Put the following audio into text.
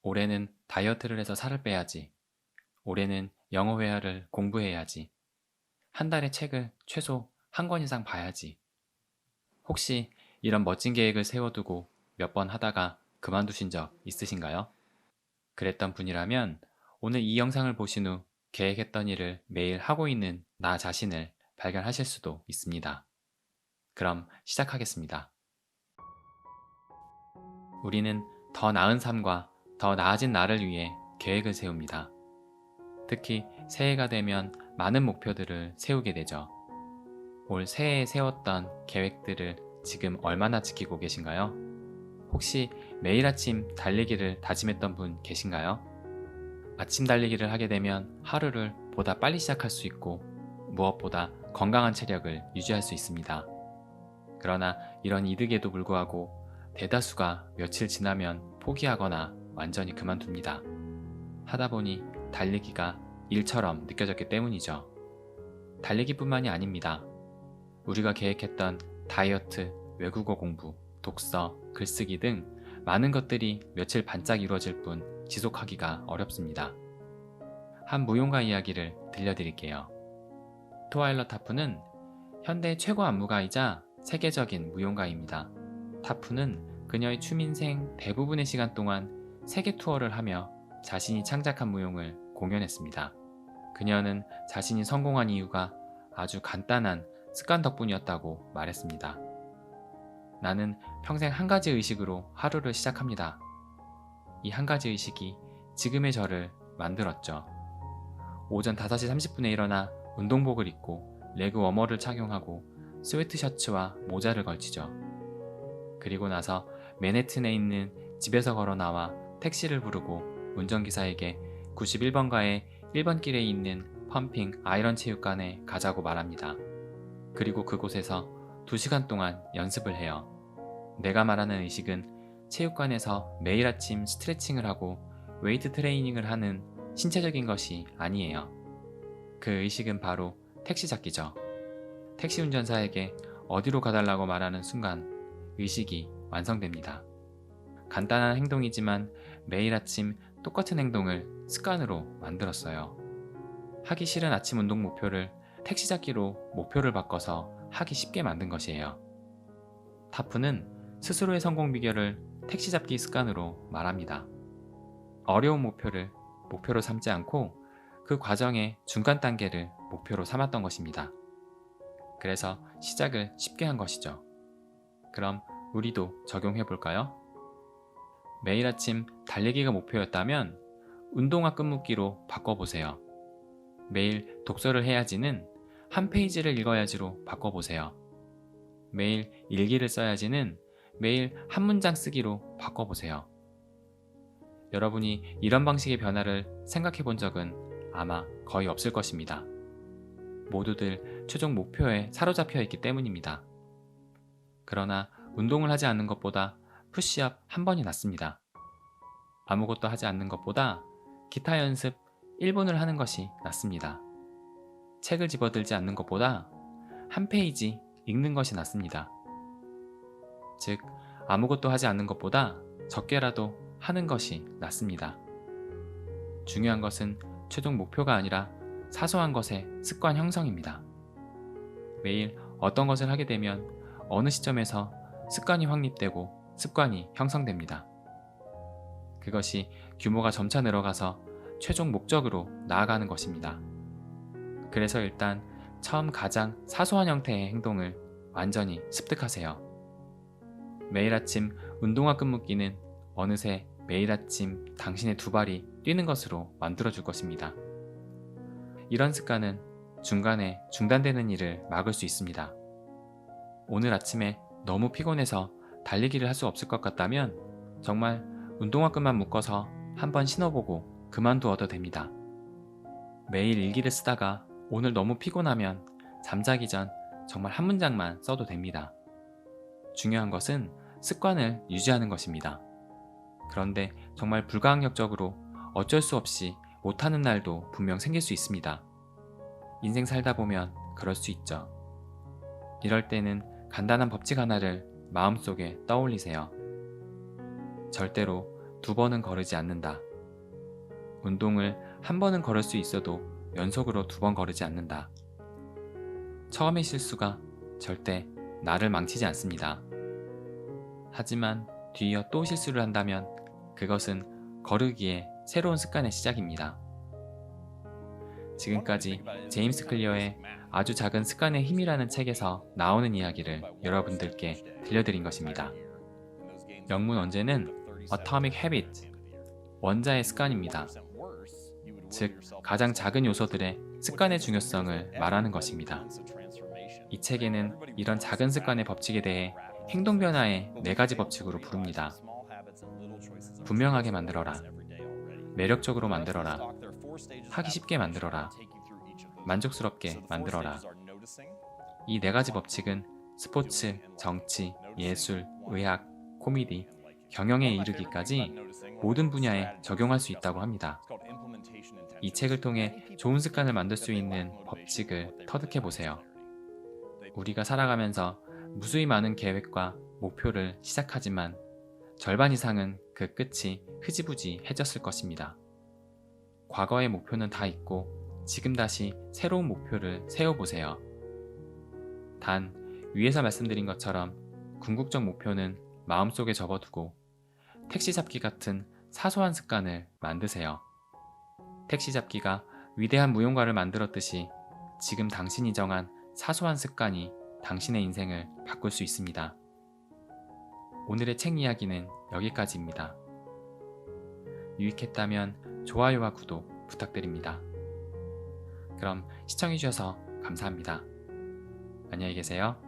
올해는 다이어트를 해서 살을 빼야지. 올해는 영어 회화를 공부해야지. 한 달에 책을 최소 한 권 이상 봐야지. 혹시 이런 멋진 계획을 세워두고 몇 번 하다가 그만두신 적 있으신가요? 그랬던 분이라면 오늘 이 영상을 보신 후 계획했던 일을 매일 하고 있는 나 자신을 발견하실 수도 있습니다. 그럼 시작하겠습니다. 우리는 더 나은 삶과 더 나아진 나를 위해 계획을 세웁니다. 특히 새해가 되면 많은 목표들을 세우게 되죠. 올 새해에 세웠던 계획들을 지금 얼마나 지키고 계신가요? 혹시 매일 아침 달리기를 다짐했던 분 계신가요? 아침 달리기를 하게 되면 하루를 보다 빨리 시작할 수 있고 무엇보다 건강한 체력을 유지할 수 있습니다. 그러나 이런 이득에도 불구하고 대다수가 며칠 지나면 포기하거나 완전히 그만둡니다. 하다 보니 달리기가 일처럼 느껴졌기 때문이죠. 달리기뿐만이 아닙니다. 우리가 계획했던 다이어트, 외국어 공부, 독서, 글쓰기 등 많은 것들이 며칠 반짝 이루어질 뿐 지속하기가 어렵습니다. 한 무용가 이야기를 들려드릴게요. 토와일러 타프는 현대 최고 안무가이자 세계적인 무용가입니다. 타프는 그녀의 춤인생 대부분의 시간 동안 세계 투어를 하며 자신이 창작한 무용을 공연했습니다. 그녀는 자신이 성공한 이유가 아주 간단한 습관 덕분이었다고 말했습니다. 나는 평생 한 가지 의식으로 하루를 시작합니다. 이 한 가지 의식이 지금의 저를 만들었죠. 오전 5시 30분에 일어나 운동복을 입고 레그 워머를 착용하고 스웨트셔츠와 모자를 걸치죠. 그리고 나서 맨해튼에 있는 집에서 걸어 나와 택시를 부르고 운전기사에게 91번가의 1번 길에 있는 펌핑 아이런 체육관에 가자고 말합니다. 그리고 그곳에서 2시간 동안 연습을 해요. 내가 말하는 의식은 체육관에서 매일 아침 스트레칭을 하고 웨이트 트레이닝을 하는 신체적인 것이 아니에요. 그 의식은 바로 택시 잡기죠. 택시 운전사에게 어디로 가달라고 말하는 순간 의식이 완성됩니다. 간단한 행동이지만 매일 아침 똑같은 행동을 습관으로 만들었어요. 하기 싫은 아침 운동 목표를 택시 잡기로 목표를 바꿔서 하기 쉽게 만든 것이에요. 타프는 스스로의 성공 비결을 택시 잡기 습관으로 말합니다. 어려운 목표를 목표로 삼지 않고 그 과정의 중간 단계를 목표로 삼았던 것입니다. 그래서 시작을 쉽게 한 것이죠. 그럼 우리도 적용해 볼까요? 매일 아침 달리기가 목표였다면 운동화 끈묶기로 바꿔보세요. 매일 독서를 해야지는 한 페이지를 읽어야지로 바꿔보세요. 매일 일기를 써야지는 매일 한 문장 쓰기로 바꿔보세요. 여러분이 이런 방식의 변화를 생각해 본 적은 아마 거의 없을 것입니다. 모두들 최종 목표에 사로잡혀 있기 때문입니다. 그러나 운동을 하지 않는 것보다 푸시업 한 번이 낫습니다. 아무것도 하지 않는 것보다 기타 연습 1분을 하는 것이 낫습니다. 책을 집어들지 않는 것보다 한 페이지 읽는 것이 낫습니다. 즉, 아무것도 하지 않는 것보다 적게라도 하는 것이 낫습니다. 중요한 것은 최종 목표가 아니라 사소한 것의 습관 형성입니다. 매일 어떤 것을 하게 되면 어느 시점에서 습관이 확립되고 습관이 형성됩니다. 그것이 규모가 점차 늘어가서 최종 목적으로 나아가는 것입니다. 그래서 일단 처음 가장 사소한 형태의 행동을 완전히 습득하세요. 매일 아침 운동화 끈묶기는 어느새 매일 아침 당신의 두 발이 뛰는 것으로 만들어줄 것입니다. 이런 습관은 중간에 중단되는 일을 막을 수 있습니다. 오늘 아침에 너무 피곤해서 달리기를 할 수 없을 것 같다면 정말 운동화 끈만 묶어서 한번 신어보고 그만두어도 됩니다. 매일 일기를 쓰다가 오늘 너무 피곤하면 잠자기 전 정말 한 문장만 써도 됩니다. 중요한 것은 습관을 유지하는 것입니다. 그런데 정말 불가항력적으로 어쩔 수 없이 못하는 날도 분명 생길 수 있습니다. 인생 살다 보면 그럴 수 있죠. 이럴 때는 간단한 법칙 하나를 마음속에 떠올리세요. 절대로 2번은 거르지 않는다. 운동을 1번은 걸을 수 있어도 연속으로 2번 거르지 않는다. 처음의 실수가 절대 나를 망치지 않습니다. 하지만 뒤이어 또 실수를 한다면 그것은 거르기의 새로운 습관의 시작입니다. 지금까지 제임스 클리어의 아주 작은 습관의 힘이라는 책에서 나오는 이야기를 여러분들께 들려드린 것입니다. 영문 원제는 Atomic Habit, 원자의 습관입니다. 즉, 가장 작은 요소들의 습관의 중요성을 말하는 것입니다. 이 책에는 이런 작은 습관의 법칙에 대해 행동 변화의 4가지 법칙으로 부릅니다. 분명하게 만들어라. 매력적으로 만들어라. 하기 쉽게 만들어라. 만족스럽게 만들어라. 이 4가지 법칙은 스포츠, 정치, 예술, 의학, 코미디, 경영에 이르기까지 모든 분야에 적용할 수 있다고 합니다. 이 책을 통해 좋은 습관을 만들 수 있는 법칙을 터득해 보세요. 우리가 살아가면서 무수히 많은 계획과 목표를 시작하지만 절반 이상은 그 끝이 흐지부지해졌을 것입니다. 과거의 목표는 다 잊고 지금 다시 새로운 목표를 세워보세요. 단, 위에서 말씀드린 것처럼 궁극적 목표는 마음속에 접어두고 택시 잡기 같은 사소한 습관을 만드세요. 택시 잡기가 위대한 무용가를 만들었듯이 지금 당신이 정한 사소한 습관이 당신의 인생을 바꿀 수 있습니다. 오늘의 책 이야기는 여기까지입니다. 유익했다면 좋아요와 구독 부탁드립니다. 그럼 시청해주셔서 감사합니다. 안녕히 계세요.